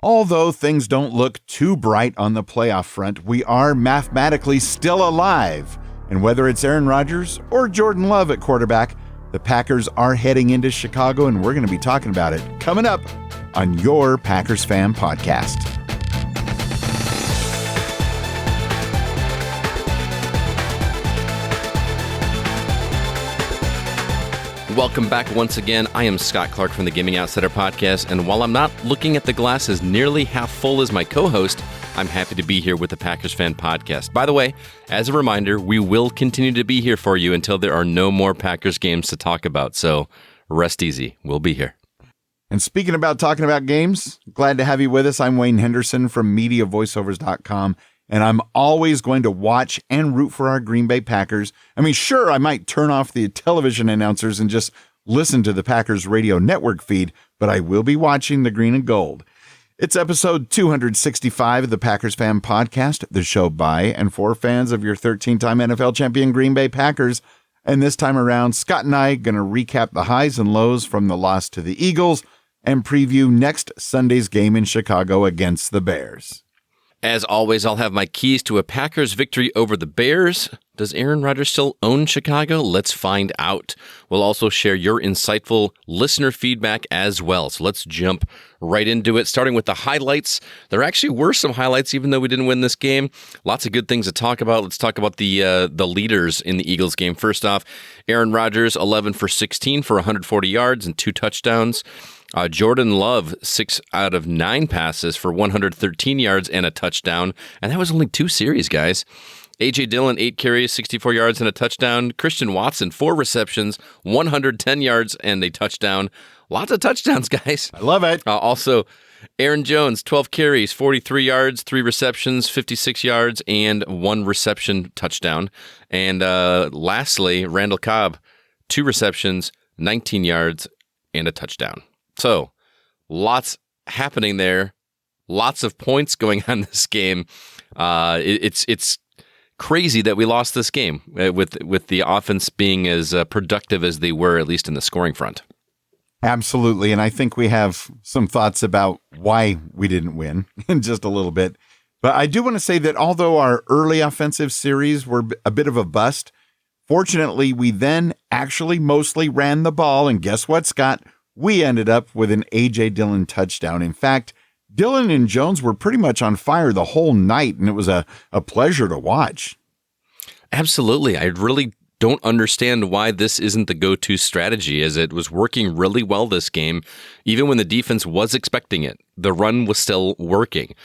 Although things don't look too bright on the playoff front, we are mathematically still alive. And whether it's Aaron Rodgers or Jordan Love at quarterback, the Packers are heading into Chicago, and we're going to be talking about it coming up on your Packers Fan Podcast. Welcome back once again. I am Scott Clark from the Gaming Outsider Podcast, and while I'm not looking at the glass as nearly half full as my co-host, I'm happy to be here with the Packers Fan Podcast. By the way, as a reminder, we will continue to be here for you until there are no more Packers games to talk about, so rest easy. We'll be here. And speaking about talking about games, glad to have you with us. I'm Wayne Henderson from MediaVoiceovers.com. And I'm always going to watch and root for our Green Bay Packers. I mean, sure, I might turn off the television announcers and just listen to the Packers radio network feed, but I will be watching the green and gold. It's episode 265 of the Packers Fan Podcast, the show by and for fans of your 13-time NFL champion Green Bay Packers. And this time around, Scott and I are going to recap the highs and lows from the loss to the Eagles and preview next Sunday's game in Chicago against the Bears. As always, I'll have my keys to a Packers victory over the Bears. Does Aaron Rodgers still own Chicago? Let's find out. We'll also share your insightful listener feedback as well. So let's jump right into it, starting with the highlights. There actually were some highlights, even though we didn't win this game. Lots of good things to talk about. Let's talk about the leaders in the Eagles game. First off, Aaron Rodgers, 11 for 16 for 140 yards and 2 touchdowns. Jordan Love, 6 out of 9 passes for 113 yards and a touchdown. And that was only 2 series, guys. A.J. Dillon, 8 carries, 64 yards and a touchdown. Christian Watson, 4 receptions, 110 yards and a touchdown. Lots of touchdowns, guys. I love it. Also, Aaron Jones, 12 carries, 43 yards, 3 receptions, 56 yards, and 1 reception touchdown. And lastly, Randall Cobb, 2 receptions, 19 yards, and a touchdown. So, lots happening there. Lots of points going on this game. It's crazy that we lost this game with the offense being as productive as they were, at least in the scoring front. Absolutely, and I think we have some thoughts about why we didn't win in just a little bit. But I do want to say that although our early offensive series were a bit of a bust, fortunately, we then actually mostly ran the ball. And guess what, Scott? We ended up with an A.J. Dillon touchdown. In fact, Dillon and Jones were pretty much on fire the whole night, and it was a pleasure to watch. Absolutely. I really don't understand why this isn't the go-to strategy, as it was working really well this game, even when the defense was expecting it. The run was still working.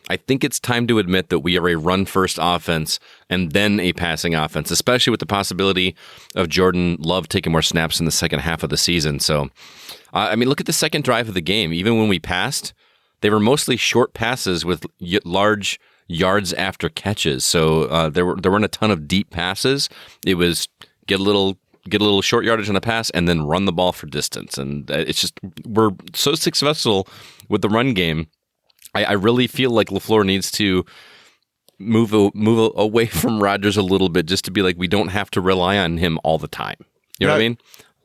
I think it's time to admit that we are a run-first offense and then a passing offense, especially with the possibility of Jordan Love taking more snaps in the second half of the season. So, look at the second drive of the game. Even when we passed, they were mostly short passes with large yards after catches. So there weren't a ton of deep passes. It was get a little short yardage on a pass and then run the ball for distance. And it's just, we're so successful with the run game. I really feel like LaFleur needs to move away from Rodgers a little bit, just to be like, we don't have to rely on him all the time. You know what I mean?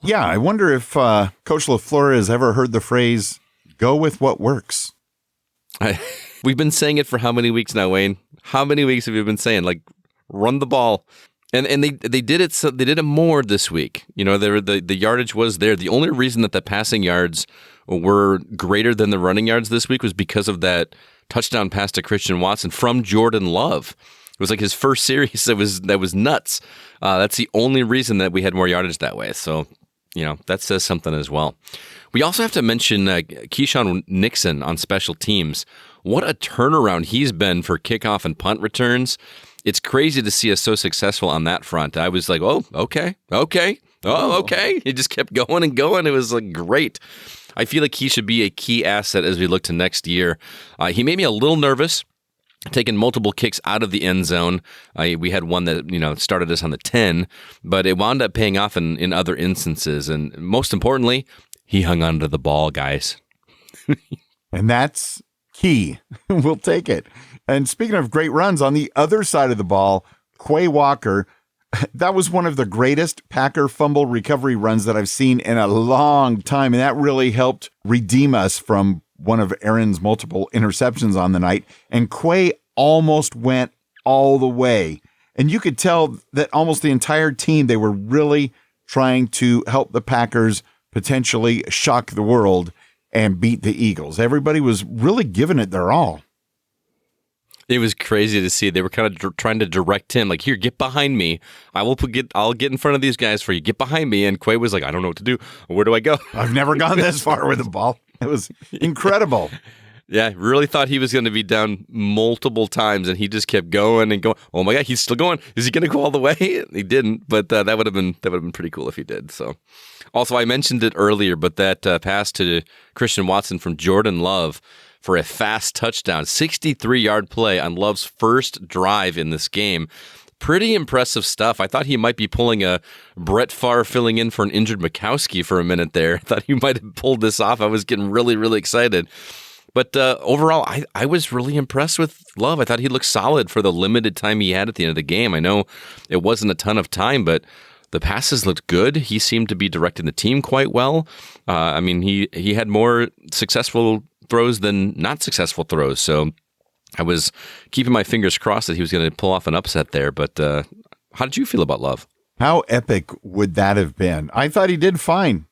Yeah, I wonder if Coach LaFleur has ever heard the phrase, go with what works. We've been saying it for how many weeks now, Wayne? How many weeks have we been saying, like, run the ball? And they did it. So they did it more this week. You know, the yardage was there. The only reason that the passing yards were greater than the running yards this week was because of that touchdown pass to Christian Watson from Jordan Love. It was like his first series. That was nuts. That's the only reason that we had more yardage that way. So, you know, that says something as well. We also have to mention Keyshawn Nixon on special teams. What a turnaround he's been for kickoff and punt returns. It's crazy to see us so successful on that front. I was like, oh, okay. He just kept going and going. It was like great. I feel like he should be a key asset as we look to next year. He made me a little nervous, taking multiple kicks out of the end zone. We had one that started us on the 10, but it wound up paying off in other instances. And most importantly, he hung onto the ball, guys. And that's key. We'll take it. And speaking of great runs, on the other side of the ball, Quay Walker, that was one of the greatest Packer fumble recovery runs that I've seen in a long time. And that really helped redeem us from one of Aaron's multiple interceptions on the night, and Quay almost went all the way. And you could tell that almost the entire team, they were really trying to help the Packers potentially shock the world and beat the Eagles. Everybody was really giving it their all. It was crazy to see. They were kind of trying to direct him, like, here, get behind me. I'll get in front of these guys for you. Get behind me. And Quay was like, I don't know what to do. Where do I go? I've never gone this far with the ball. It was incredible. Yeah, really thought he was going to be down multiple times, and he just kept going and going. Oh my God, he's still going. Is he going to go all the way? He didn't, but that would have been pretty cool if he did. So, also I mentioned it earlier, but that pass to Christian Watson from Jordan Love for a fast touchdown, 63-yard play on Love's first drive in this game. Pretty impressive stuff. I thought he might be pulling a Brett Favre filling in for an injured Mikowski for a minute there. I thought he might have pulled this off. I was getting really, really excited. But overall, I was really impressed with Love. I thought he looked solid for the limited time he had at the end of the game. I know it wasn't a ton of time, but the passes looked good. He seemed to be directing the team quite well. I mean, he had more successful throws than not successful throws. So I was keeping my fingers crossed that he was going to pull off an upset there. But how did you feel about Love? How epic would that have been? I thought he did fine,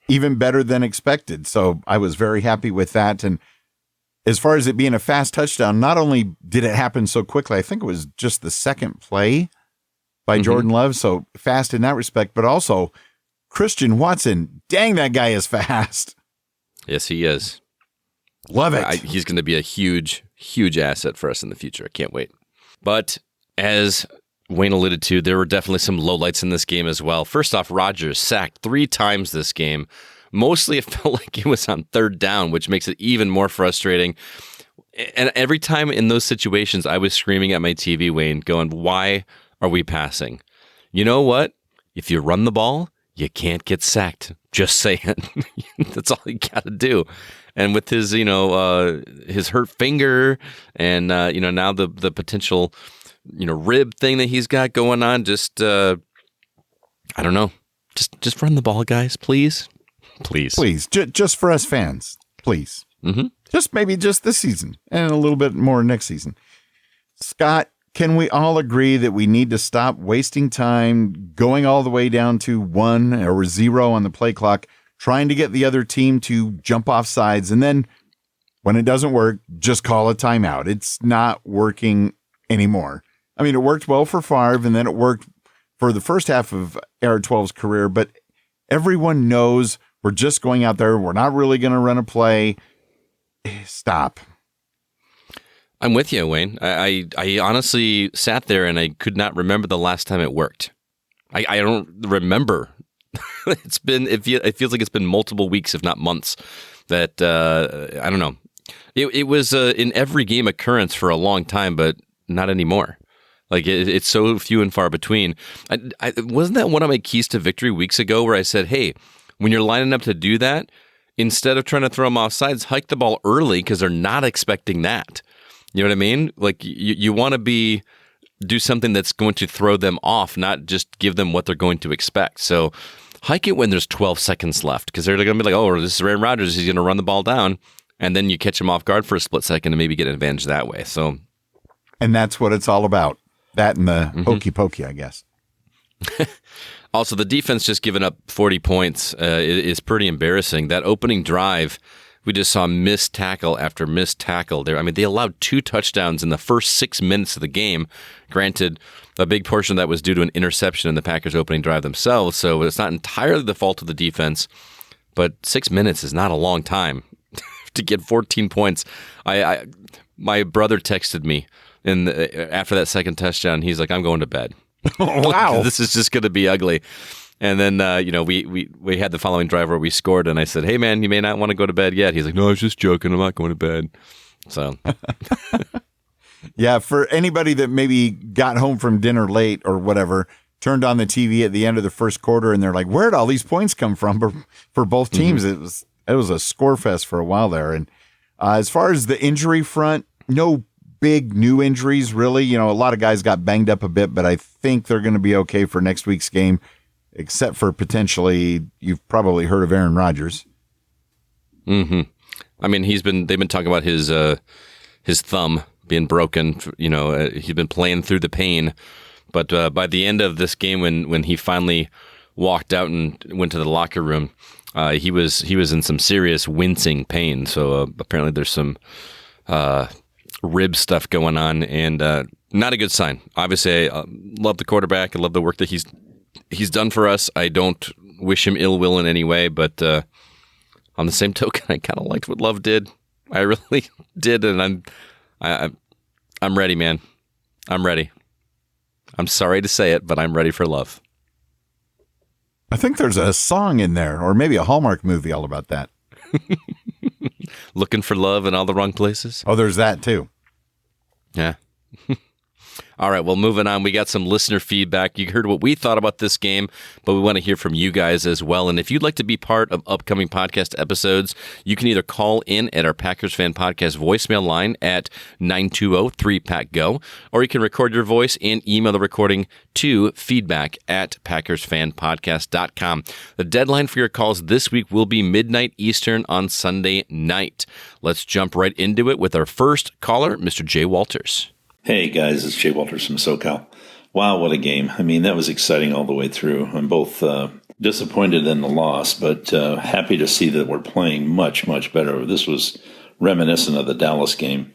even better than expected. So I was very happy with that. And as far as it being a fast touchdown, not only did it happen so quickly, I think it was just the second play by Jordan Love. So fast in that respect, but also Christian Watson. Dang, that guy is fast. Yes, he is. Love it. He's going to be a huge, huge asset for us in the future. I can't wait. But as Wayne alluded to, there were definitely some lowlights in this game as well. First off, Rodgers sacked 3 times this game. Mostly it felt like it was on third down, which makes it even more frustrating. And every time in those situations, I was screaming at my TV, Wayne, going, why are we passing? You know what? If you run the ball, you can't get sacked. Just saying. That's all you got to do. And with his, his hurt finger and, now the potential, rib thing that he's got going on, just, I don't know. Just run the ball, guys, please. Please. Please. Just for us fans. Please. Mm-hmm. Just this season and a little bit more next season. Scott, can we all agree that we need to stop wasting time going all the way down to 1 or 0 on the play clock, trying to get the other team to jump off sides, and then when it doesn't work, just call a timeout? It's not working anymore. I mean, it worked well for Favre, and then it worked for the first half of Aaron 12's career, but everyone knows we're just going out there. We're not really going to run a play. Stop. I'm with you, Wayne. I honestly sat there and I could not remember the last time it worked. I don't remember. It feels like it's been multiple weeks, if not months, that I don't know. It was in every game occurrence for a long time, but not anymore. Like it's so few and far between. Wasn't that one of my keys to victory weeks ago where I said, hey, when you're lining up to do that, instead of trying to throw them off sides, hike the ball early because they're not expecting that. You know what I mean? Like you want to do something that's going to throw them off, not just give them what they're going to expect. So hike it when there's 12 seconds left because they're going to be like, oh, this is Aaron Rodgers. He's going to run the ball down. And then you catch him off guard for a split second and maybe get an advantage that way. So, and that's what it's all about. That and the hokey pokey, I guess. Also, the defense just giving up 40 points is pretty embarrassing. That opening drive, we just saw missed tackle after missed tackle there. I mean, they allowed 2 touchdowns in the first 6 minutes of the game. Granted, a big portion of that was due to an interception in the Packers' opening drive themselves, so it's not entirely the fault of the defense, but 6 minutes is not a long time to get 14 points. My brother texted me after that second touchdown. He's like, I'm going to bed. Wow. This is just going to be ugly. And then, we had the following drive where we scored, and I said, hey, man, you may not want to go to bed yet. He's like, no, I was just joking. I'm not going to bed. So. Yeah, for anybody that maybe got home from dinner late or whatever, turned on the TV at the end of the first quarter, and they're like, where'd all these points come from for both teams? It was a score fest for a while there. And as far as the injury front, no big new injuries, really. A lot of guys got banged up a bit, but I think they're going to be okay for next week's game, except for potentially, you've probably heard of Aaron Rodgers. Mm-hmm. I mean, they've been talking about his thumb being broken. He's been playing through the pain, but by the end of this game, when he finally walked out and went to the locker room, he was in some serious wincing pain. So apparently there's some rib stuff going on, and not a good sign. Obviously, I love the quarterback. I love the work that he's done for us. I don't wish him ill will in any way, but on the same token, I kind of liked what Love did. I really did, and I'm ready, man. I'm ready. I'm sorry to say it, but I'm ready for Love. I think there's a song in there, or maybe a Hallmark movie all about that. Looking for love in all the wrong places? Oh, there's that too. Yeah. All right, well, moving on. We got some listener feedback. You heard what we thought about this game, but we want to hear from you guys as well. And if you'd like to be part of upcoming podcast episodes, you can either call in at our Packers Fan Podcast voicemail line at 920-3PACK-GO, or you can record your voice and email the recording to feedback@PackersFanPodcast.com. The deadline for your calls this week will be midnight Eastern on Sunday night. Let's jump right into it with our first caller, Mr. Jay Walters. Hey guys, it's Jay Walters from SoCal. Wow, what a game. I mean, that was exciting all the way through. I'm both disappointed in the loss, but happy to see that we're playing much, much better. This was reminiscent of the Dallas game.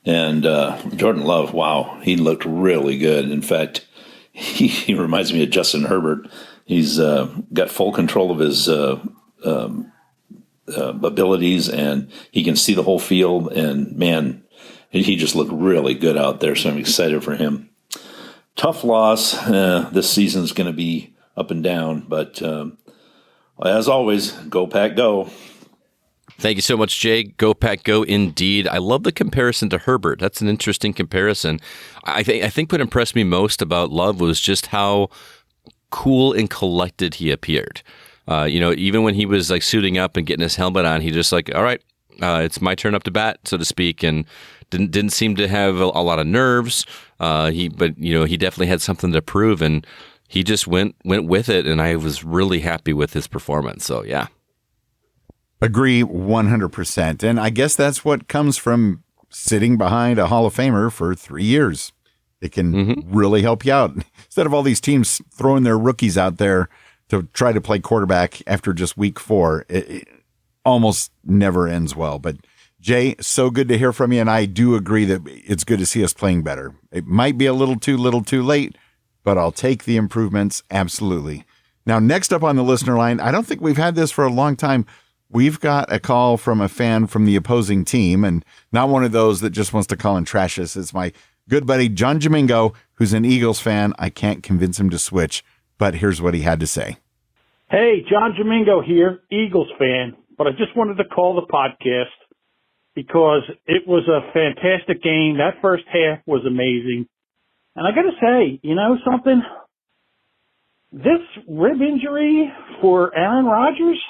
And Jordan Love, wow, he looked really good. In fact, he reminds me of Justin Herbert. He's got full control of his abilities, and he can see the whole field. And man, he just looked really good out there, so I'm excited for him. Tough loss. This season's going to be up and down, but as always, go Pack, go. Thank you so much, Jay. Go Pack, go indeed. I love the comparison to Herbert. That's an interesting comparison. I think what impressed me most about Love was just how cool and collected he appeared. Even when he was like suiting up and getting his helmet on, he just like, all right, it's my turn up to bat, so to speak, and didn't seem to have a lot of nerves. He definitely had something to prove, and he just went with it, and I was really happy with his performance. So yeah, agree 100%. And I guess that's what comes from sitting behind a Hall of Famer for 3 years. It can really help you out instead of all these teams throwing their rookies out there to try to play quarterback after just week 4. It almost never ends well. But Jay, so good to hear from you, and I do agree that it's good to see us playing better. It might be a little too late, but I'll take the improvements, absolutely. Now, next up on the listener line, I don't think we've had this for a long time. We've got a call from a fan from the opposing team, and not one of those that just wants to call and trash us. It's my good buddy, John Domingo, who's an Eagles fan. I can't convince him to switch, but here's what he had to say. Hey, John Domingo here, Eagles fan, but I just wanted to call the podcast because it was a fantastic game. That first half was amazing. And I got to say, you know something? This rib injury for Aaron Rodgers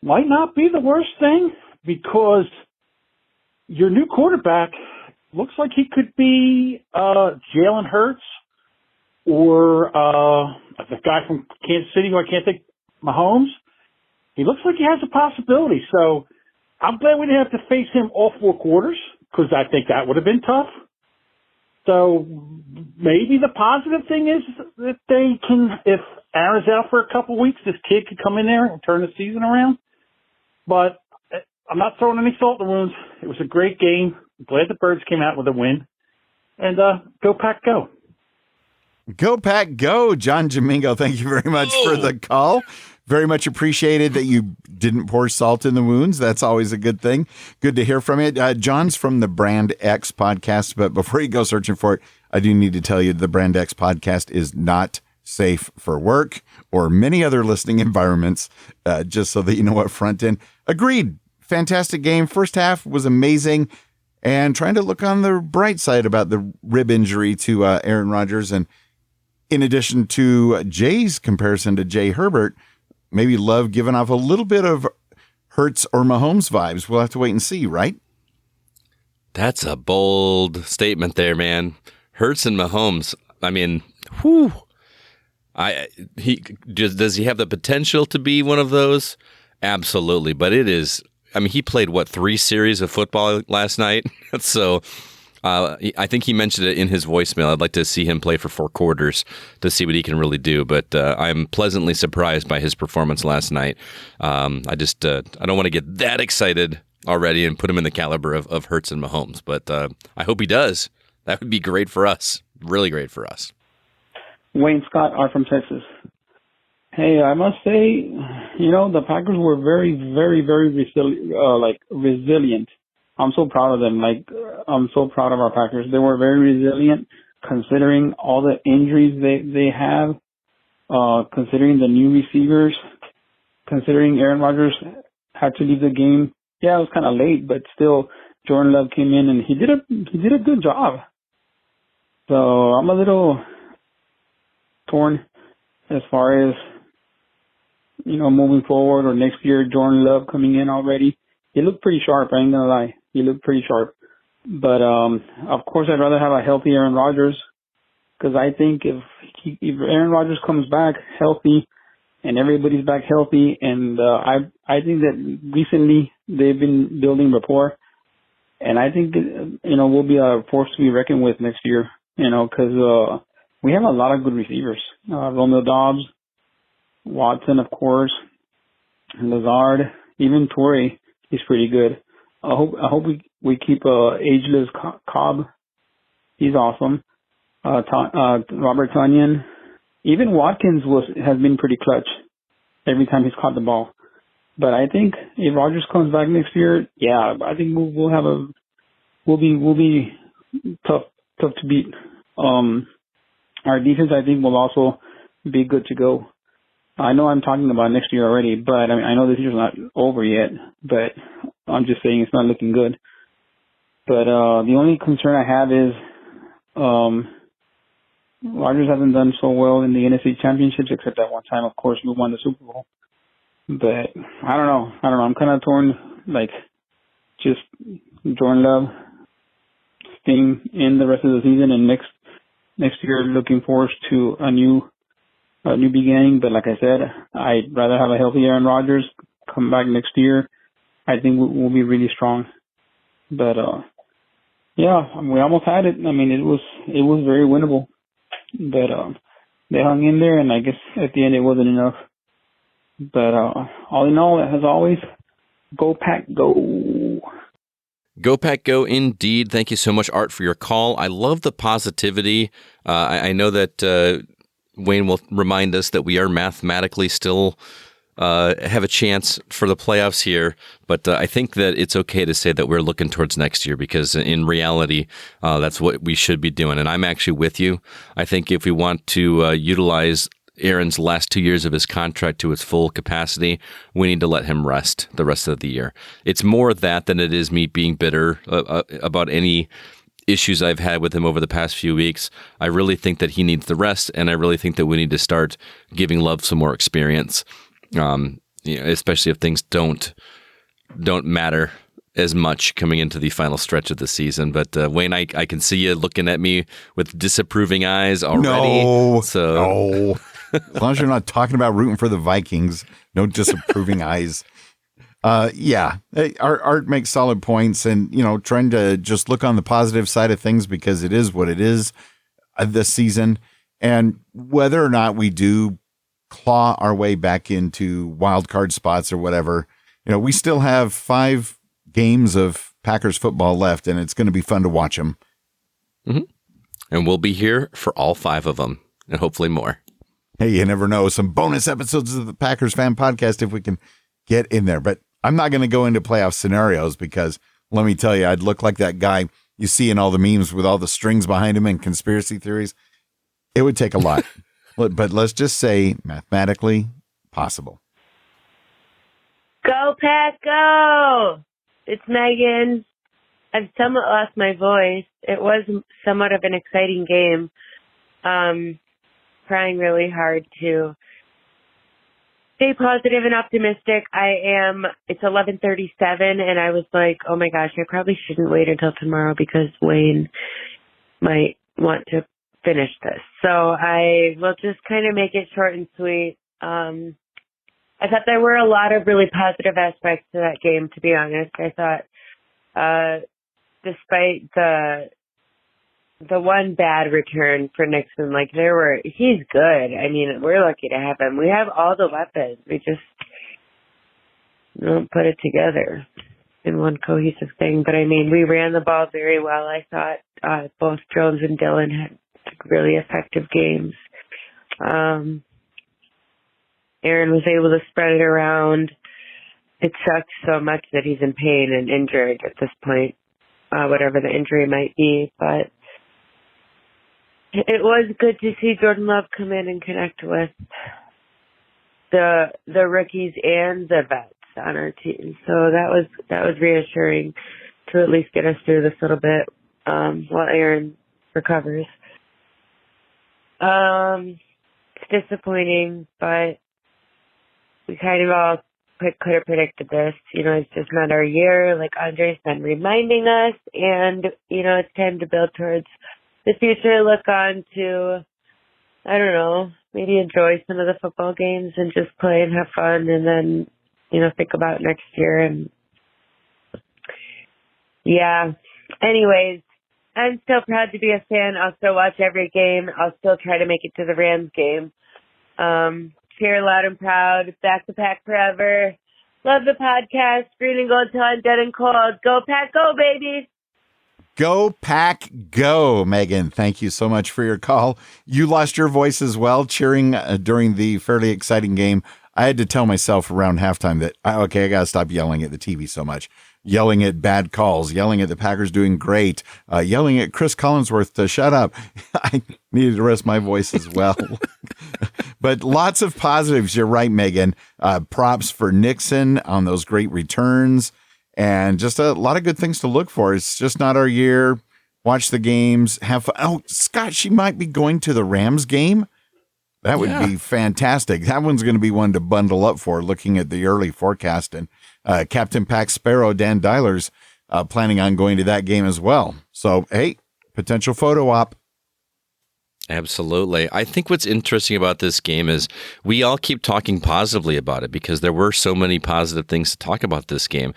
might not be the worst thing because your new quarterback looks like he could be Jalen Hurts or the guy from Kansas City who I can't think, Mahomes. He looks like he has a possibility. So I'm glad we didn't have to face him all 4 quarters because I think that would have been tough. So maybe the positive thing is that they can, if Aaron's out for a couple of weeks, this kid could come in there and turn the season around. But I'm not throwing any salt in the wounds. It was a great game. I'm glad the Birds came out with a win. And go Pack, go. Go Pack, go, John Domingo. Thank you very much for the call. Very much appreciated that you didn't pour salt in the wounds. That's always a good thing. Good to hear from you. John's from the Brand X podcast, but before you go searching for it, I do need to tell you the Brand X podcast is not safe for work or many other listening environments, just so that you know what front end. Agreed. Fantastic game. First half was amazing. And trying to look on the bright side about the rib injury to Aaron Rodgers. And in addition to Jay's comparison to Jay Herbert, maybe Love giving off a little bit of Hurts or Mahomes vibes. We'll have to wait and see, right? That's a bold statement there, man. Hurts and Mahomes. I mean, whew. Does he have the potential to be one of those? Absolutely. But it is I mean, he played, 3 series of football last night? So I think he mentioned it in his voicemail. I'd like to see him play for 4 quarters to see what he can really do. But I'm pleasantly surprised by his performance last night. I don't want to get that excited already and put him in the caliber of Hurts and Mahomes. But I hope he does. That would be great for us. Really great for us. Wayne Scott, are from Texas. Hey, I must say, the Packers were very, very, very resilient. I'm so proud of them. I'm so proud of our Packers. They were very resilient considering all the injuries they have, considering the new receivers, considering Aaron Rodgers had to leave the game. Yeah, it was kind of late, but still Jordan Love came in and he did a good job. So I'm a little torn as far as, moving forward or next year, Jordan Love coming in already. He looked pretty sharp, I ain't gonna lie. He looked pretty sharp. But, of course, I'd rather have a healthy Aaron Rodgers because I think if Aaron Rodgers comes back healthy and everybody's back healthy, and I think that recently they've been building rapport, and I think, we'll be a force to be reckoned with next year, because we have a lot of good receivers. Romeo Dobbs, Watson, of course, Lazard, even Torrey, he's pretty good. I hope we keep ageless Cobb. He's awesome. Robert Tonyan, even Watkins has been pretty clutch every time he's caught the ball. But I think if Rodgers comes back next year, yeah, I think we'll be tough to beat. Our defense, I think, will also be good to go. I know I'm talking about next year already, but I know this year's not over yet, but I'm just saying it's not looking good. But the only concern I have is Rodgers hasn't done so well in the NFC Championships, except that one time, of course, we won the Super Bowl. But I don't know. I'm kind of torn, just Jordan Love staying in the rest of the season, and next year looking forward to a new beginning. But like I said, I'd rather have a healthy Aaron Rodgers come back next year. I think we'll be really strong. But yeah, we almost had it. It was very winnable. But they hung in there, and I guess at the end it wasn't enough. But all in all, as always, go Pack, go. Go Pack, go indeed. Thank you so much, Art, for your call. I love the positivity. I know that Wayne will remind us that we are mathematically still have a chance for the playoffs here, but I think that it's okay to say that we're looking towards next year because in reality, that's what we should be doing. And I'm actually with you. I think if we want to utilize Aaron's last 2 years of his contract to its full capacity, we need to let him rest the rest of the year. It's more that than it is me being bitter about any issues I've had with him over the past few weeks. I really think that he needs the rest, and I really think that we need to start giving Love some more experience, especially if things don't matter as much coming into the final stretch of the season. But Wayne, I can see you looking at me with disapproving eyes already. No. As long as you're not talking about rooting for the Vikings, no disapproving eyes. Yeah, Art makes solid points, and trying to just look on the positive side of things because it is what it is this season, and whether or not we do claw our way back into wild card spots or whatever, we still have 5 games of Packers football left, and it's going to be fun to watch them. Mm-hmm. And we'll be here for all 5 of them, and hopefully more. Hey, you never know. Some bonus episodes of the Packers Fan Podcast if we can get in there. But I'm not going to go into playoff scenarios because, let me tell you, I'd look like that guy you see in all the memes with all the strings behind him and conspiracy theories. It would take a lot. But let's just say mathematically possible. Go, Pack, go! It's Megan. I've somewhat lost my voice. It was somewhat of an exciting game. Trying really hard to stay positive and optimistic. It's 11:37, and I was like, oh my gosh, I probably shouldn't wait until tomorrow because Wayne might want to finish this. So I will just kind of make it short and sweet. I thought there were a lot of really positive aspects to that game, to be honest. I thought, despite the one bad return for Nixon, he's good. I mean, we're lucky to have him. We have all the weapons. We just don't put it together in one cohesive thing. But I mean, we ran the ball very well. I thought both Jones and Dillon had really effective games. Aaron was able to spread it around. It sucks so much that he's in pain and injured at this point, whatever the injury might be. But it was good to see Jordan Love come in and connect with the rookies and the vets on our team. So that was reassuring to at least get us through this little bit while Aaron recovers. It's disappointing, but we kind of all could have predicted this. It's just not our year, like Andre's been reminding us, and, it's time to build towards the future, look on to, I don't know, maybe enjoy some of the football games and just play and have fun, and then, think about next year. And yeah, anyways, I'm still proud to be a fan. I'll still watch every game. I'll still try to make it to the Rams game. Cheer loud and proud. Back to Pack forever. Love the podcast. Green and gold till I'm dead and cold. Go Pack, go, baby. Go Pack, go, Megan. Thank you so much for your call. You lost your voice as well, cheering during the fairly exciting game. I had to tell myself around halftime that, I got to stop yelling at the TV so much. Yelling at bad calls, yelling at the Packers doing great, yelling at Chris Collinsworth to shut up. I needed to rest my voice as well. But lots of positives. You're right, Megan. Props for Nixon on those great returns, and just a lot of good things to look for. It's just not our year. Watch the games, have fun. Oh, Scott, she might be going to the Rams game. That would be fantastic. That one's going to be one to bundle up for, looking at the early forecast. And Captain Pack Sparrow, Dan Dyler's planning on going to that game as well. So, hey, potential photo op. Absolutely. I think what's interesting about this game is we all keep talking positively about it because there were so many positive things to talk about this game.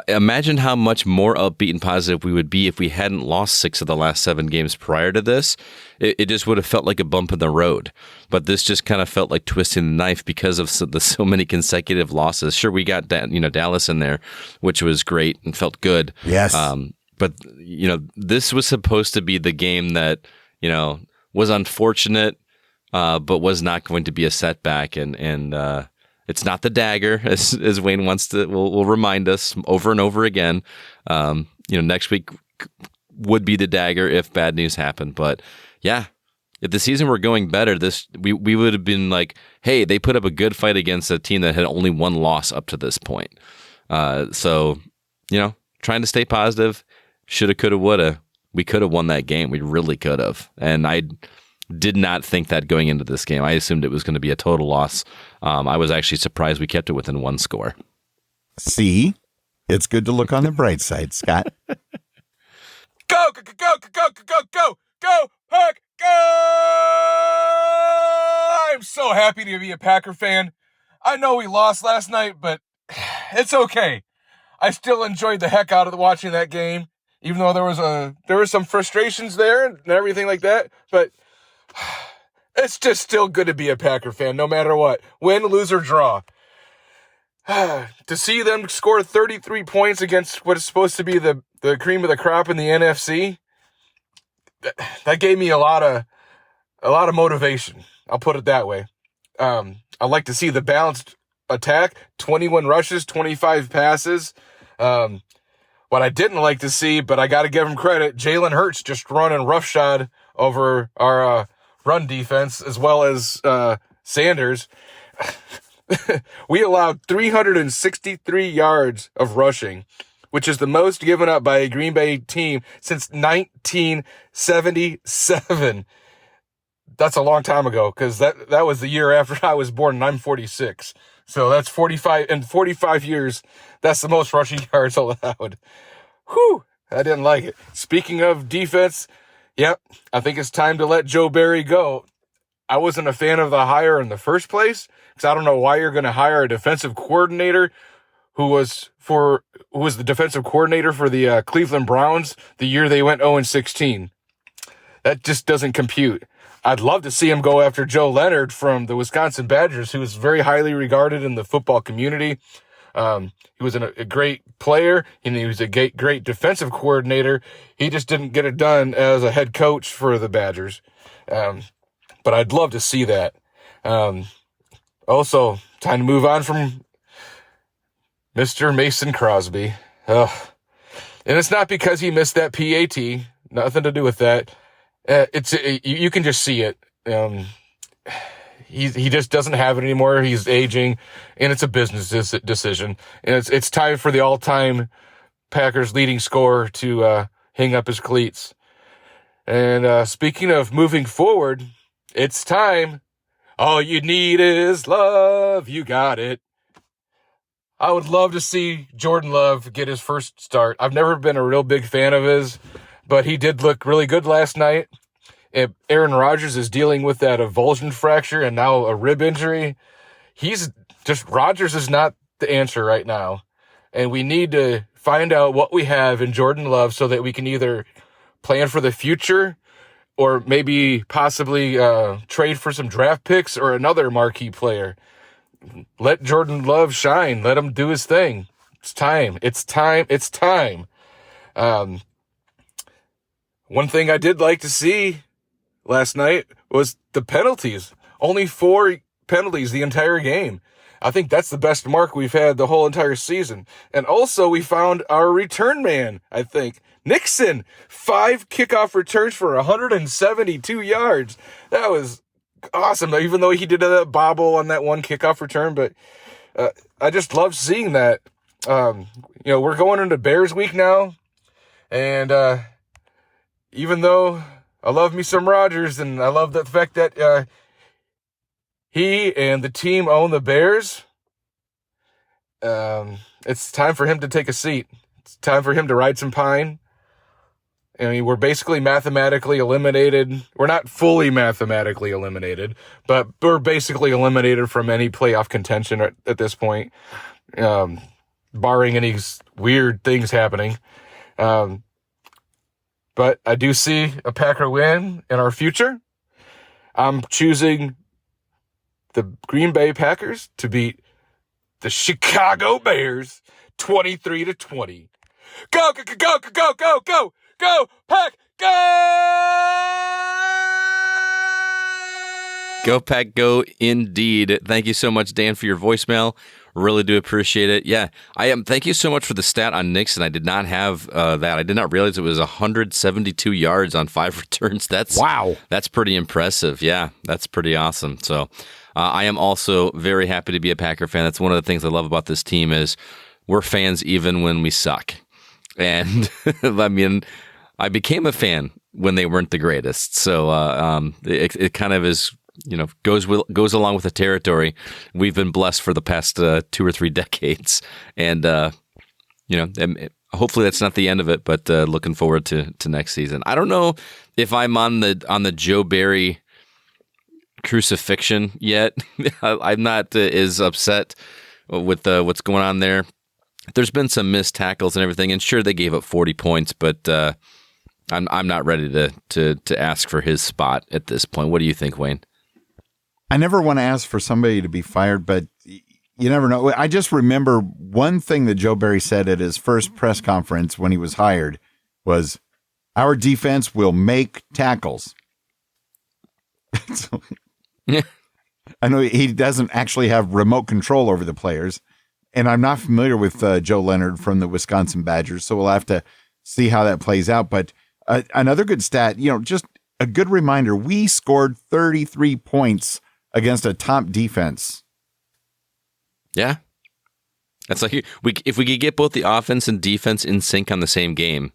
Imagine how much more upbeat and positive we would be if we hadn't lost 6 of the last 7 games prior to this. It just would have felt like a bump in the road. But this just kind of felt like twisting the knife because of so many consecutive losses. Sure, we got Dallas in there, which was great and felt good. Yes. But this was supposed to be the game that was unfortunate, but was not going to be a setback. And it's not the dagger, as Wayne will remind us over and over again. Next week would be the dagger if bad news happened. But yeah, if the season were going better, we would have been like, hey, they put up a good fight against a team that had only one loss up to this point. So trying to stay positive, shoulda, coulda, woulda. We could have won that game. We really could have. And I did not think that going into this game. I assumed it was going to be a total loss. I was actually surprised we kept it within 1 score. See? It's good to look on the bright side, Scott. Go, go, go, go, go, go, go, go, Pack, go! I'm so happy to be a Packer fan. I know we lost last night, but it's okay. I still enjoyed the heck out of watching that game. Even though there were some frustrations there and everything like that, but it's just still good to be a Packer fan, no matter what. Win, lose, or draw. To see them score 33 points against what is supposed to be the cream of the crop in the NFC, that gave me a lot of motivation. I'll put it that way. I like to see the balanced attack, 21 rushes, 25 passes. What I didn't like to see, but I got to give him credit, Jalen Hurts just running roughshod over our run defense, as well as Sanders. We allowed 363 yards of rushing, which is the most given up by a Green Bay team since 1977. That's a long time ago, because that was the year after I was born, and I'm 46. So that's 45 years. That's the most rushing yards allowed. Whew, I didn't like it. Speaking of defense, yep, I think it's time to let Joe Barry go. I wasn't a fan of the hire in the first place, because I don't know why you're going to hire a defensive coordinator who was the defensive coordinator for the Cleveland Browns the year they went 0-16. That just doesn't compute. I'd love to see him go after Joe Leonard from the Wisconsin Badgers, who is very highly regarded in the football community. He was a great player, and he was a great defensive coordinator. He just didn't get it done as a head coach for the Badgers. But I'd love to see that. Also, time to move on from Mr. Mason Crosby. And it's not because he missed that PAT. Nothing to do with that. You can just see it. He just doesn't have it anymore. He's aging, and it's a business decision. And it's time for the all-time Packers leading scorer to hang up his cleats. And speaking of moving forward, it's time. All you need is love. You got it. I would love to see Jordan Love get his first start. I've never been a real big fan of his, but he did look really good last night. Aaron Rodgers is dealing with that avulsion fracture and now a rib injury. Rodgers is not the answer right now. And we need to find out what we have in Jordan Love so that we can either plan for the future or maybe possibly trade for some draft picks or another marquee player. Let Jordan Love shine. Let him do his thing. It's time. It's time. It's time. One thing I did like to see last night was the penalties. Only 4 penalties the entire game. I think that's the best mark we've had the whole entire season. And also we found our return man, I think. Nixon, 5 kickoff returns for 172 yards. That was awesome, even though he did that bobble on that one kickoff return. But I just love seeing that. We're going into Bears week now. And even though I love me some Rodgers, and I love the fact that he and the team own the Bears, it's time for him to take a seat. It's time for him to ride some pine. I mean, we're basically mathematically eliminated. We're not fully mathematically eliminated, but we're basically eliminated from any playoff contention at this point, barring any weird things happening. But I do see a Packer win in our future. I'm choosing the Green Bay Packers to beat the Chicago Bears 23-20. Go, go, go, go, go, go, go, go, Pack, go! Go, Pack, go, indeed. Thank you so much, Dan, for your voicemail. Really do appreciate it. Yeah, I am. Thank you so much for the stat on Nixon. I did not have that. I did not realize it was 172 yards on 5 returns. Wow. That's pretty impressive. Yeah, that's pretty awesome. So I am also very happy to be a Packer fan. That's one of the things I love about this team is we're fans even when we suck. And I mean, I became a fan when they weren't the greatest. So it kind of is, goes along with the territory. We've been blessed for the past 2 or 3 decades. And, hopefully that's not the end of it, but looking forward to next season. I don't know if I'm on the Joe Barry crucifixion yet. I'm not as upset with what's going on there. There's been some missed tackles and everything, and sure, they gave up 40 points, but I'm not ready to ask for his spot at this point. What do you think, Wayne? I never want to ask for somebody to be fired, but you never know. I just remember one thing that Joe Barry said at his first press conference when he was hired was, "Our defense will make tackles." So, I know he doesn't actually have remote control over the players. And I'm not familiar with Joe Leonard from the Wisconsin Badgers, so we'll have to see how that plays out. But another good stat, just a good reminder, we scored 33 points against a top defense. Yeah. That's like if we could get both the offense and defense in sync on the same game,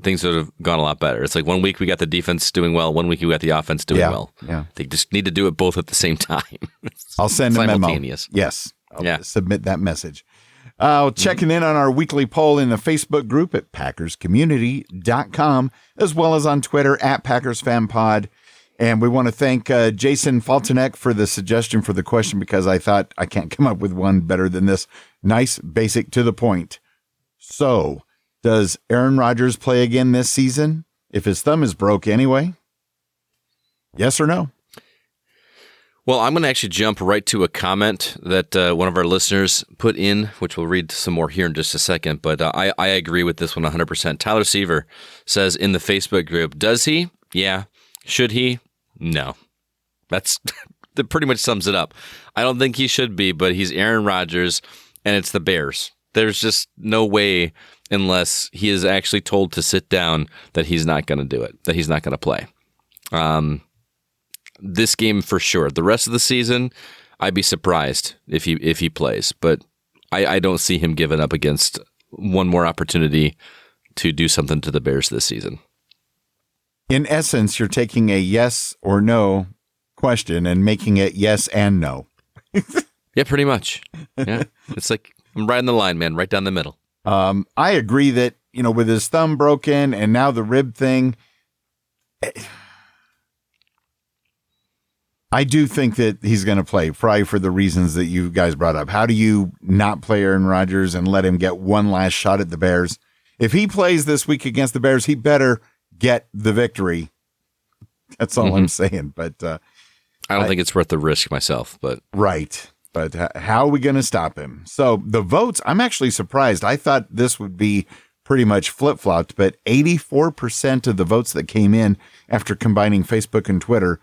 things would have gone a lot better. It's like 1 week we got the defense doing well, 1 week we got the offense doing well. Yeah. They just need to do it both at the same time. I'll send a memo. Yes. I'll submit that message. Checking in on our weekly poll in the Facebook group at PackersCommunity.com, as well as on Twitter at Packers Fan Pod. And we want to thank Jason Faltenek for the suggestion for the question, because I thought I can't come up with one better than this. Nice, basic, to the point. So, does Aaron Rodgers play again this season if his thumb is broke anyway? Yes or no? Well, I'm going to actually jump right to a comment that one of our listeners put in, which we'll read some more here in just a second. But I agree with this one 100%. Tyler Seaver says in the Facebook group, does he? Yeah. Should he? No. That pretty much sums it up. I don't think he should be, but he's Aaron Rodgers, and it's the Bears. There's just no way, unless he is actually told to sit down, that he's not going to do it, that he's not going to play. This game for sure. The rest of the season, I'd be surprised if he plays, but I don't see him giving up against one more opportunity to do something to the Bears this season. In essence, you're taking a yes or no question and making it yes and no. Yeah, pretty much. Yeah, it's like I'm right in the line, man, right down the middle. I agree that, with his thumb broken and now the rib thing, I do think that he's going to play, probably for the reasons that you guys brought up. How do you not play Aaron Rodgers and let him get one last shot at the Bears? If he plays this week against the Bears, he better get the victory. That's all I'm saying. But I don't think it's worth the risk myself. But right. But how are we going to stop him? So the votes, I'm actually surprised. I thought this would be pretty much flip-flopped, but 84% of the votes that came in after combining Facebook and Twitter,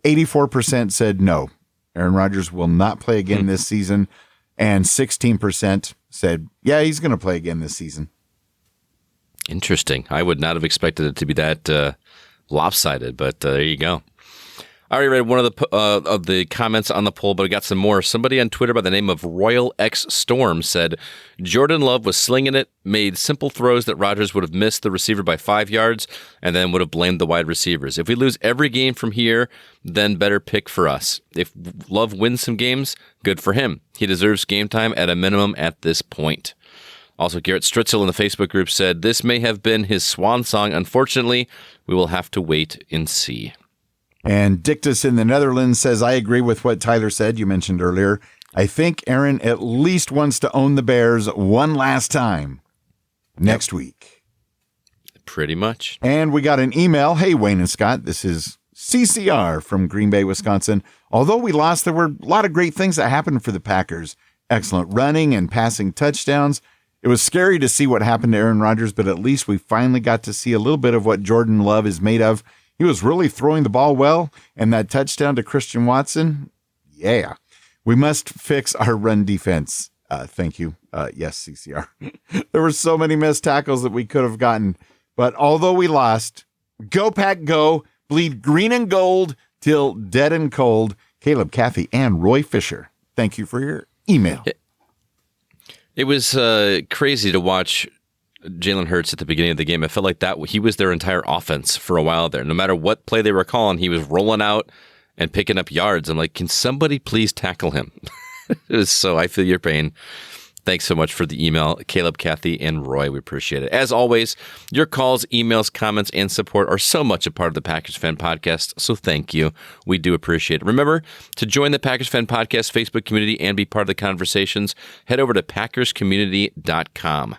84% said no, Aaron Rodgers will not play again this season. And 16% said, yeah, he's going to play again this season. Interesting. I would not have expected it to be that lopsided, but there you go. I already read one of the comments on the poll, but I got some more. Somebody on Twitter by the name of Royal X Storm said, Jordan Love was slinging it, made simple throws that Rodgers would have missed the receiver by 5 yards, and then would have blamed the wide receivers. If we lose every game from here, then better pick for us. If Love wins some games, good for him. He deserves game time at a minimum at this point. Also, Garrett Stritzel in the Facebook group said, this may have been his swan song. Unfortunately, we will have to wait and see. And Dictus in the Netherlands says, I agree with what Tyler said, you mentioned earlier. I think Aaron at least wants to own the Bears one last time next week. Pretty much. And we got an email. Hey, Wayne and Scott, this is CCR from Green Bay, Wisconsin. Although we lost, there were a lot of great things that happened for the Packers. Excellent running and passing touchdowns. It was scary to see what happened to Aaron Rodgers, but at least we finally got to see a little bit of what Jordan Love is made of. He was really throwing the ball well, and that touchdown to Christian Watson, yeah. We must fix our run defense. Thank you. Yes, CCR. There were so many missed tackles that we could have gotten, but although we lost, go Pack go, bleed green and gold till dead and cold. Caleb Caffey and Roy Fisher, thank you for your email. It was crazy to watch Jalen Hurts at the beginning of the game. I felt like that he was their entire offense for a while there. No matter what play they were calling, he was rolling out and picking up yards. I'm like, can somebody please tackle him? It was so, I feel your pain. Thanks so much for the email, Caleb, Kathy, and Roy. We appreciate it. As always, your calls, emails, comments, and support are so much a part of the Packers Fan Podcast, so thank you. We do appreciate it. Remember, to join the Packers Fan Podcast Facebook community and be part of the conversations, head over to packerscommunity.com.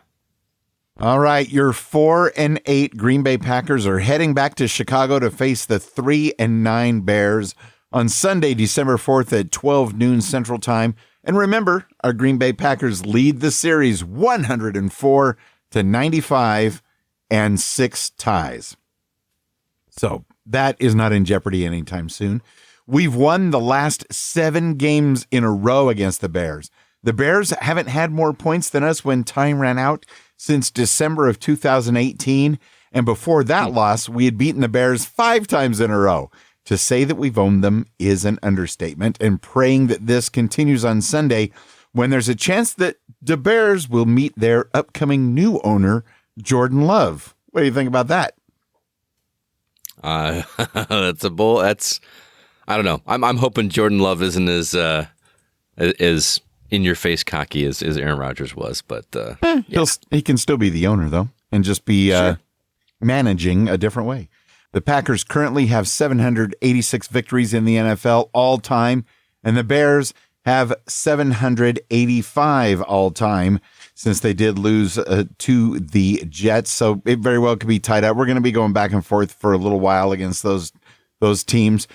All right, your 4-8 Green Bay Packers are heading back to Chicago to face the 3-9 Bears on Sunday, December 4th at 12 noon Central Time. And remember, our Green Bay Packers lead the series 104-95 and 6 ties. So that is not in jeopardy anytime soon. We've won the last 7 games in a row against the Bears. The Bears haven't had more points than us when time ran out since December of 2018. And before that loss, we had beaten the Bears 5 times in a row. To say that we've owned them is an understatement, and praying that this continues on Sunday when there's a chance that the Bears will meet their upcoming new owner, Jordan Love. What do you think about that? That's a bull. That's, I don't know. I'm hoping Jordan Love isn't as in your face cocky as Aaron Rodgers was, but he can still be the owner though, and just be managing a different way. The Packers currently have 786 victories in the NFL all time, and the Bears have 785 all time since they did lose to the Jets. So it very well could be tied up. We're going to be going back and forth for a little while against those teams.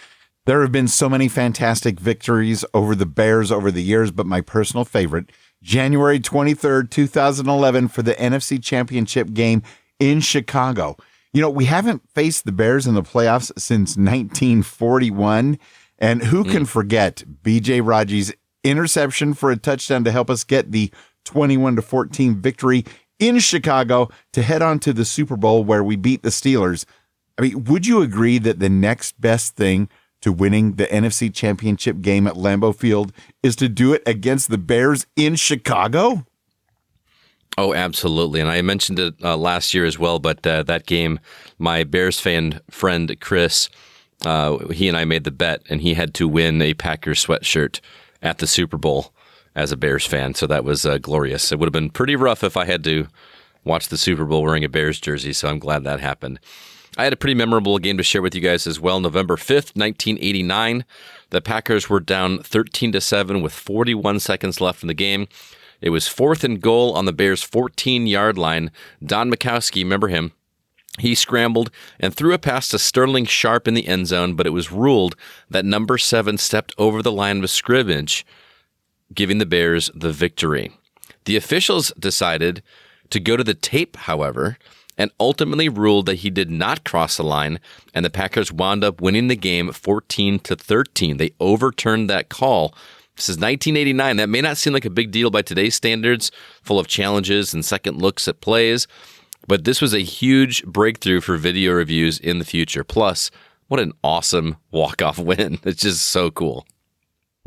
There have been so many fantastic victories over the Bears over the years, but my personal favorite, January 23rd, 2011, for the NFC Championship game in Chicago. You know, we haven't faced the Bears in the playoffs since 1941, and who can forget B.J. Raji's interception for a touchdown to help us get the 21-14 victory in Chicago to head on to the Super Bowl where we beat the Steelers. I mean, would you agree that the next best thing to winning the NFC Championship game at Lambeau Field is to do it against the Bears in Chicago? Oh, absolutely. And I mentioned it last year as well, but that game, my Bears fan friend, Chris, he and I made the bet, and he had to win a Packers sweatshirt at the Super Bowl as a Bears fan. So that was glorious. It would have been pretty rough if I had to watch the Super Bowl wearing a Bears jersey, so I'm glad that happened. I had a pretty memorable game to share with you guys as well. November 5th, 1989, the Packers were down 13-7 with 41 seconds left in the game. It was 4th and goal on the Bears' 14-yard line. Don Mikowski, remember him? He scrambled and threw a pass to Sterling Sharp in the end zone, but it was ruled that number 7 stepped over the line of scrimmage, giving the Bears the victory. The officials decided to go to the tape, however, and ultimately ruled that he did not cross the line, and the Packers wound up winning the game 14-13. They overturned that call. This is 1989. That may not seem like a big deal by today's standards, full of challenges and second looks at plays, but this was a huge breakthrough for video reviews in the future. Plus, what an awesome walk-off win. It's just so cool.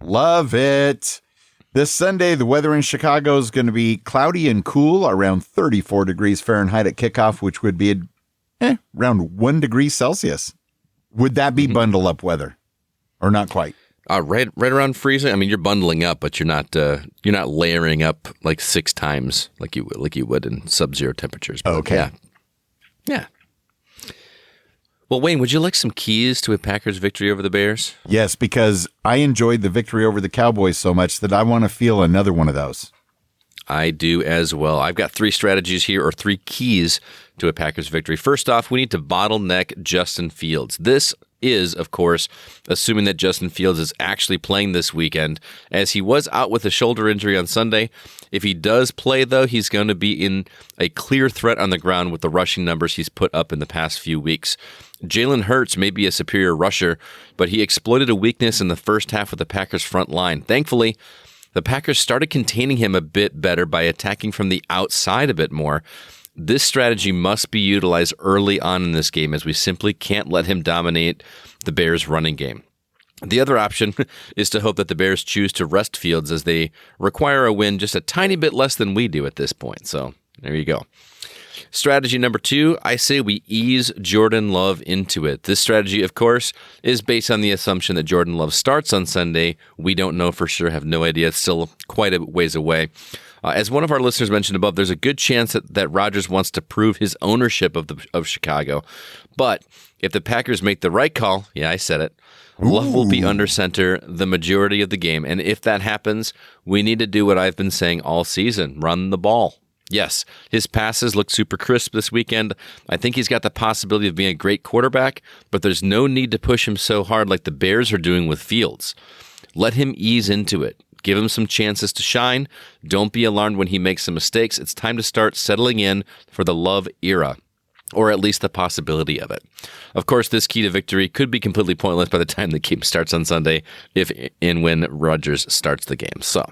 Love it. This Sunday, the weather in Chicago is going to be cloudy and cool, around 34 degrees Fahrenheit at kickoff, which would be around 1 degree Celsius. Would that be bundle up weather, or not quite? Right around freezing. I mean, you're bundling up, but you're not layering up like 6 times like you would in sub-zero temperatures. But okay. Yeah. Well, Wayne, would you like some keys to a Packers victory over the Bears? Yes, because I enjoyed the victory over the Cowboys so much that I want to feel another one of those. I do as well. I've got 3 strategies here, or 3 keys to a Packers victory. First off, we need to bottleneck Justin Fields. This is, of course, assuming that Justin Fields is actually playing this weekend, as he was out with a shoulder injury on Sunday. If he does play, though, he's going to be in a clear threat on the ground with the rushing numbers he's put up in the past few weeks. Jalen Hurts may be a superior rusher, but he exploited a weakness in the first half of the Packers' front line. Thankfully, the Packers started containing him a bit better by attacking from the outside a bit more. This strategy must be utilized early on in this game, as we simply can't let him dominate the Bears' running game. The other option is to hope that the Bears choose to rest Fields, as they require a win just a tiny bit less than we do at this point. So there you go. Strategy number 2, I say we ease Jordan Love into it. This strategy, of course, is based on the assumption that Jordan Love starts on Sunday. We don't know for sure, have no idea. It's still quite a ways away. As one of our listeners mentioned above, there's a good chance that Rodgers wants to prove his ownership of Chicago. But if the Packers make the right call, yeah, I said it, Love will be under center the majority of the game. And if that happens, we need to do what I've been saying all season, run the ball. Yes, his passes look super crisp this weekend. I think he's got the possibility of being a great quarterback, but there's no need to push him so hard like the Bears are doing with Fields. Let him ease into it. Give him some chances to shine. Don't be alarmed when he makes some mistakes. It's time to start settling in for the Love era, or at least the possibility of it. Of course, this key to victory could be completely pointless by the time the game starts on Sunday, if and when Rodgers starts the game. So,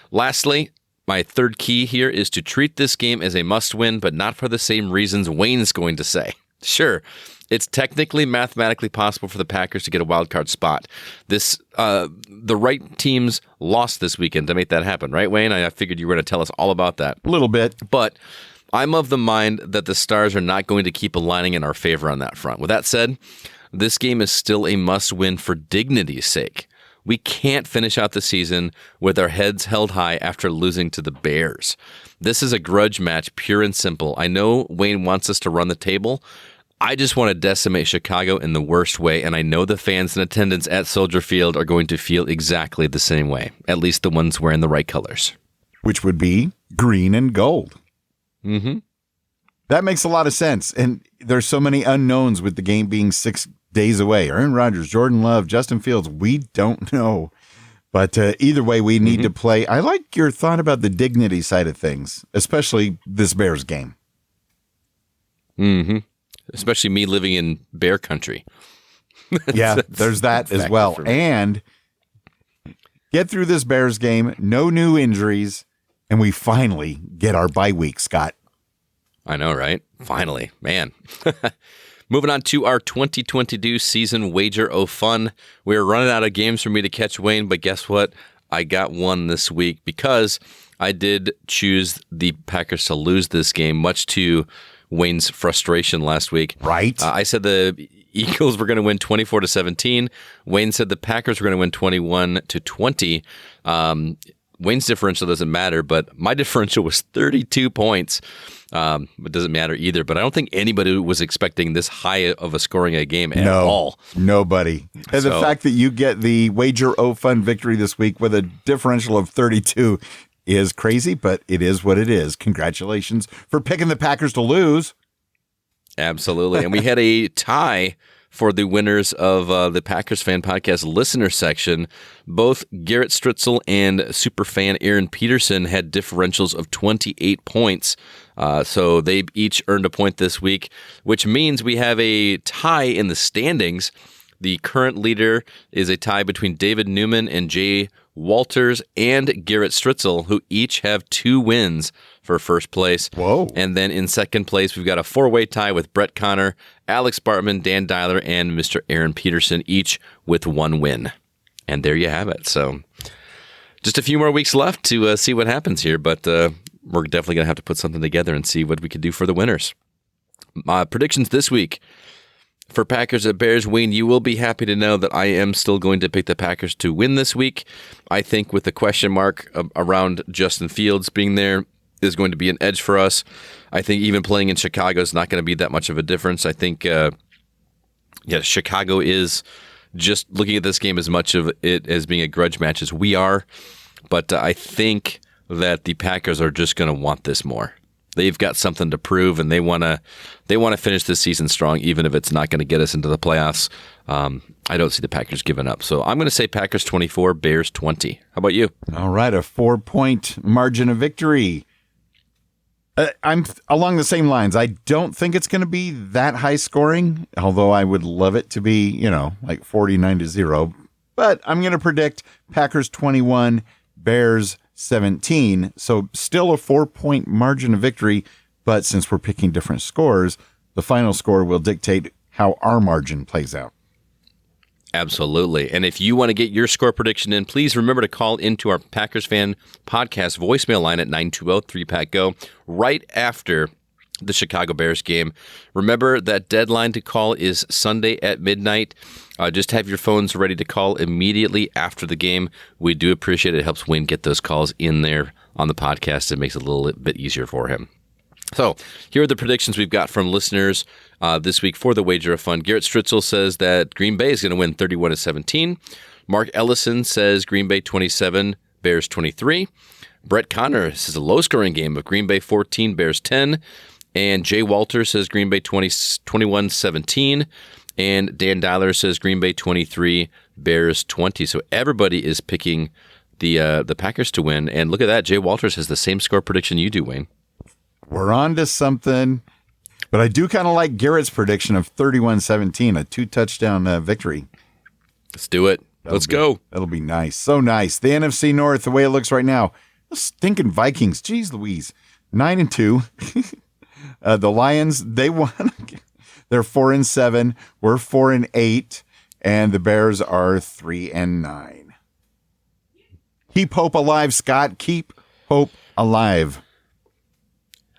lastly, my third key here is to treat this game as a must-win, but not for the same reasons Wayne's going to say. Sure, it's technically mathematically possible for the Packers to get a wild card spot. The right teams lost this weekend to make that happen, right, Wayne? I figured you were going to tell us all about that. A little bit. But I'm of the mind that the stars are not going to keep aligning in our favor on that front. With that said, this game is still a must-win for dignity's sake. We can't finish out the season with our heads held high after losing to the Bears. This is a grudge match, pure and simple. I know Wayne wants us to run the table. I just want to decimate Chicago in the worst way, and I know the fans in attendance at Soldier Field are going to feel exactly the same way, at least the ones wearing the right colors. Which would be green and gold. Mm-hmm. That makes a lot of sense, and there's so many unknowns with the game being 6 days away. Aaron Rodgers, Jordan Love, Justin Fields, we don't know. But either way, we need to play. I like your thought about the dignity side of things, especially this Bears game. Mm-hmm. Especially me living in Bear country. Yeah, there's that as well. And get through this Bears game, no new injuries, and we finally get our bye week, Scott. I know, right? Finally, man. Moving on to our 2022 season wager o' fun. We're running out of games for me to catch Wayne, but guess what? I got one this week because I did choose the Packers to lose this game, much to Wayne's frustration last week. Right. I said the Eagles were going to win 24-17. Wayne said the Packers were going to win 21-20. Wayne's differential doesn't matter, but my differential was 32 points. It doesn't matter either, but I don't think anybody was expecting this high of a scoring a game at all. Nobody. And the fact that you get the wager o' fun victory this week with a differential of 32 is crazy, but it is what it is. Congratulations for picking the Packers to lose. Absolutely. And we had a tie for the winners of the Packers Fan Podcast listener section. Both Garrett Stritzel and superfan Aaron Peterson had differentials of 28 points. So they each earned a point this week, which means we have a tie in the standings. The current leader is a tie between David Newman and Jay Walters and Garrett Stritzel, who each have 2 wins for first place. Whoa. And then in second place, we've got a 4-way tie with Brett Connor, Alex Bartman, Dan Dyler, and Mr. Aaron Peterson, each with 1 win. And there you have it. So just a few more weeks left to see what happens here, but we're definitely going to have to put something together and see what we could do for the winners. Predictions this week. For Packers at Bears, Wayne, you will be happy to know that I am still going to pick the Packers to win this week. I think with the question mark around Justin Fields being there is going to be an edge for us. I think even playing in Chicago is not going to be that much of a difference. I think, Chicago is just looking at this game as much of it as being a grudge match as we are. But I think that the Packers are just going to want this more. They've got something to prove, and they want to finish this season strong, even if it's not going to get us into the playoffs. I don't see the Packers giving up. So I'm going to say Packers 24, Bears 20. How about you? All right, a 4-point margin of victory. I'm along the same lines. I don't think it's going to be that high scoring, although I would love it to be, like 49-0. But I'm going to predict Packers 21, Bears 17, so still a 4-point margin of victory, but since we're picking different scores, the final score will dictate how our margin plays out. Absolutely. And if you want to get your score prediction in, please remember to call into our Packers Fan Podcast voicemail line at 920-3PACK-GO right after the Chicago Bears game. Remember that deadline to call is Sunday at midnight. Just have your phones ready to call immediately after the game. We do appreciate it. It helps Wayne get those calls in there on the podcast. It makes it a little bit easier for him. So here are the predictions we've got from listeners this week for the Wager of Fun. Garrett Stritzel says that Green Bay is going to win 31-17. Mark Ellison says Green Bay 27, Bears 23. Brett Connor says a low-scoring game of Green Bay 14, Bears 10. And Jay Walters says Green Bay 21-17. And Dan Dyler says Green Bay 23, Bears 20. So everybody is picking the Packers to win. And look at that. Jay Walters has the same score prediction you do, Wayne. We're on to something. But I do kind of like Garrett's prediction of 31-17, a 2-touchdown victory. Let's do it. Let's go. That'll be nice. So nice. The NFC North, the way it looks right now, those stinking Vikings. Jeez Louise. 9-2. The Lions, they won. They're 4-7. We're 4-8. And the Bears are 3-9. Keep hope alive, Scott. Keep hope alive.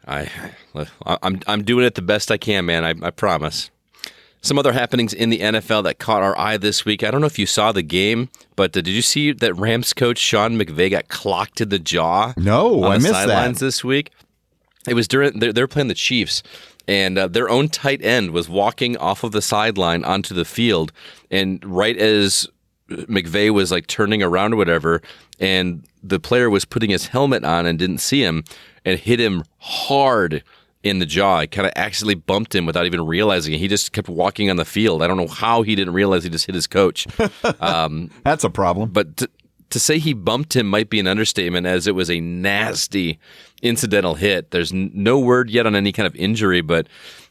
I'm doing it the best I can, man. I promise. Some other happenings in the NFL that caught our eye this week. I don't know if you saw the game, but did you see that Rams coach Sean McVay got clocked in the jaw? No, I missed that. Sidelines this week. It was during they were playing the Chiefs, And their own tight end was walking off of the sideline onto the field. And right as McVay was like turning around or whatever, and the player was putting his helmet on and didn't see him and hit him hard in the jaw. It kind of accidentally bumped him without even realizing it. He just kept walking on the field. I don't know how he didn't realize he just hit his coach. That's a problem. But to say he bumped him might be an understatement, as it was a nasty incidental hit. There's no word yet on any kind of injury, but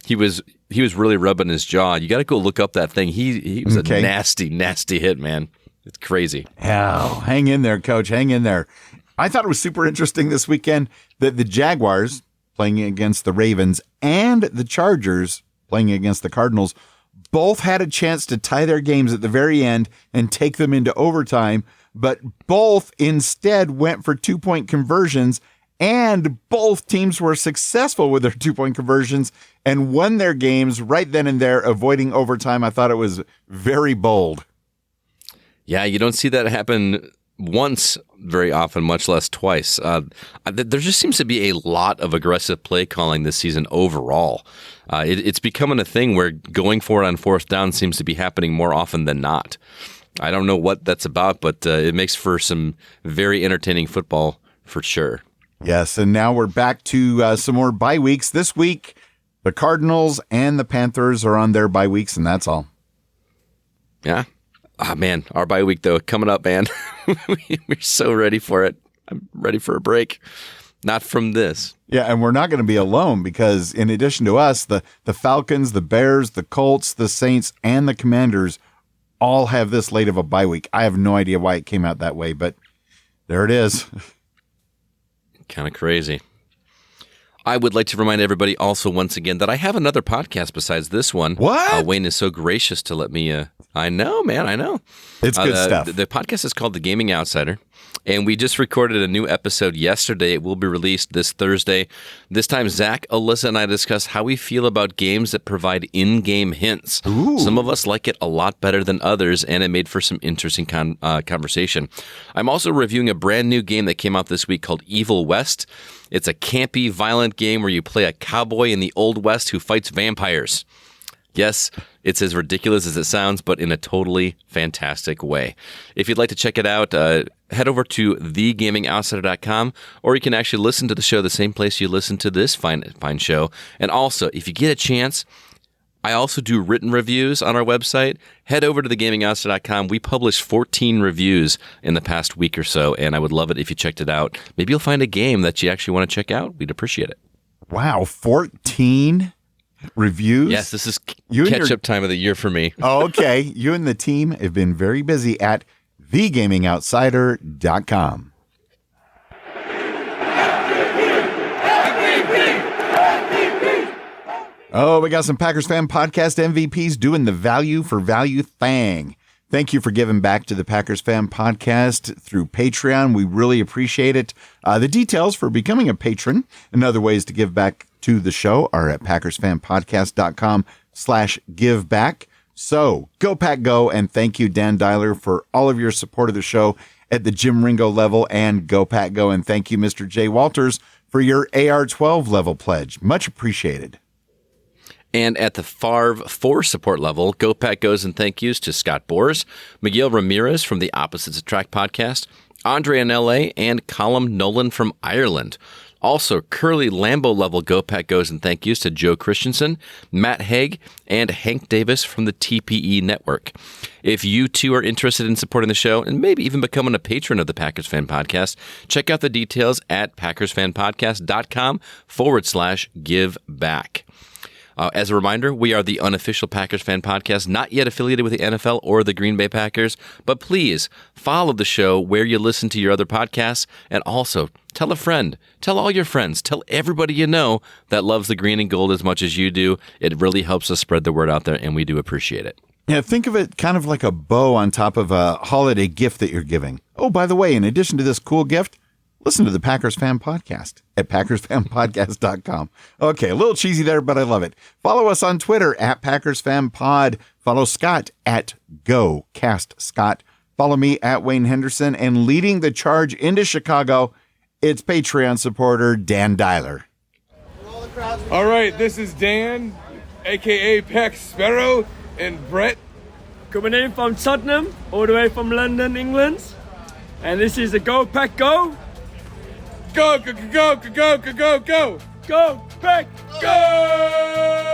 he was really rubbing his jaw. You got to go look up that thing. He was a nasty hit, man. It's crazy. Oh, hang in there, Coach. Hang in there. I thought it was super interesting this weekend that the Jaguars playing against the Ravens and the Chargers playing against the Cardinals both had a chance to tie their games at the very end and take them into overtime, but both instead went for 2-point conversions, and both teams were successful with their 2-point conversions and won their games right then and there, avoiding overtime. I thought it was very bold. Yeah, you don't see that happen once very often, much less twice. There just seems to be a lot of aggressive play calling this season overall. It's becoming a thing where going for it on fourth down seems to be happening more often than not. I don't know what that's about, but it makes for some very entertaining football for sure. Yes, and now we're back to some more bye weeks. This week, the Cardinals and the Panthers are on their bye weeks, and that's all. Yeah. Ah, man, our bye week, though, coming up, man. We're so ready for it. I'm ready for a break. Not from this. Yeah, and we're not going to be alone, because in addition to us, the Falcons, the Bears, the Colts, the Saints, and the Commanders all have this late of a bye week. I have no idea why it came out that way, but there it is. Kind of crazy. I would like to remind everybody also once again that I have another podcast besides this one. What? Wayne is so gracious to let me. I know, man. I know. It's good stuff. The podcast is called The Gaming Outsider, and we just recorded a new episode yesterday. It will be released this Thursday. This time, Zach, Alyssa, and I discuss how we feel about games that provide in-game hints. Ooh. Some of us like it a lot better than others, and it made for some interesting conversation. I'm also reviewing a brand new game that came out this week called Evil West. It's a campy, violent game where you play a cowboy in the Old West who fights vampires. Yes, it's as ridiculous as it sounds, but in a totally fantastic way. If you'd like to check it out, head over to thegamingoutsider.com, or you can actually listen to the show the same place you listen to this fine show. And also, if you get a chance, I also do written reviews on our website. Head over to thegamingoutsider.com. We published 14 reviews in the past week or so, and I would love it if you checked it out. Maybe you'll find a game that you actually want to check out. We'd appreciate it. Wow, 14 reviews? Yes, this is catch-up time of the year for me. Oh, okay. You and the team have been very busy at thegamingoutsider.com. Oh, we got some Packers Fan Podcast MVPs doing the value for value thing. Thank you for giving back to the Packers Fan Podcast through Patreon. We really appreciate it. The details for becoming a patron and other ways to give back to the show are at packersfanpodcast.com/giveback. So go Pack Go, and thank you, Dan Dyler, for all of your support of the show at the Jim Ringo level, and go Pack Go. And thank you, Mr. Jay Walters, for your AR12 level pledge. Much appreciated. And at the Favre 4 support level, Go Pack Goes and thank yous to Scott Boers, Miguel Ramirez from the Opposites Attract podcast, Andre in LA, and Colm Nolan from Ireland. Also, Curly Lambo level Go Pack Goes and thank yous to Joe Christensen, Matt Haig, and Hank Davis from the TPE Network. If you too are interested in supporting the show and maybe even becoming a patron of the Packers Fan Podcast, check out the details at packersfanpodcast.com/giveback. As a reminder, we are the Unofficial Packers Fan Podcast, not yet affiliated with the NFL or the Green Bay Packers, but please follow the show where you listen to your other podcasts, and also tell a friend, tell all your friends, tell everybody you know that loves the green and gold as much as you do. It really helps us spread the word out there, and we do appreciate it. Yeah, think of it kind of like a bow on top of a holiday gift that you're giving. Oh, by the way, in addition to this cool gift, listen to the Packers Fan Podcast at packersfanpodcast.com. Okay, a little cheesy there, but I love it. Follow us on Twitter at PackersFanPod. Follow Scott at GoCastScott. Follow me at Wayne Henderson. And leading the charge into Chicago, it's Patreon supporter Dan Dyler. Rolling All right, this is Dan, aka Pack Sparrow, and Brett. Coming in from Tottenham, all the way from London, England. And this is the Go Pack Go. Go, go, go, go, go, go, go, go. Go Pack Go!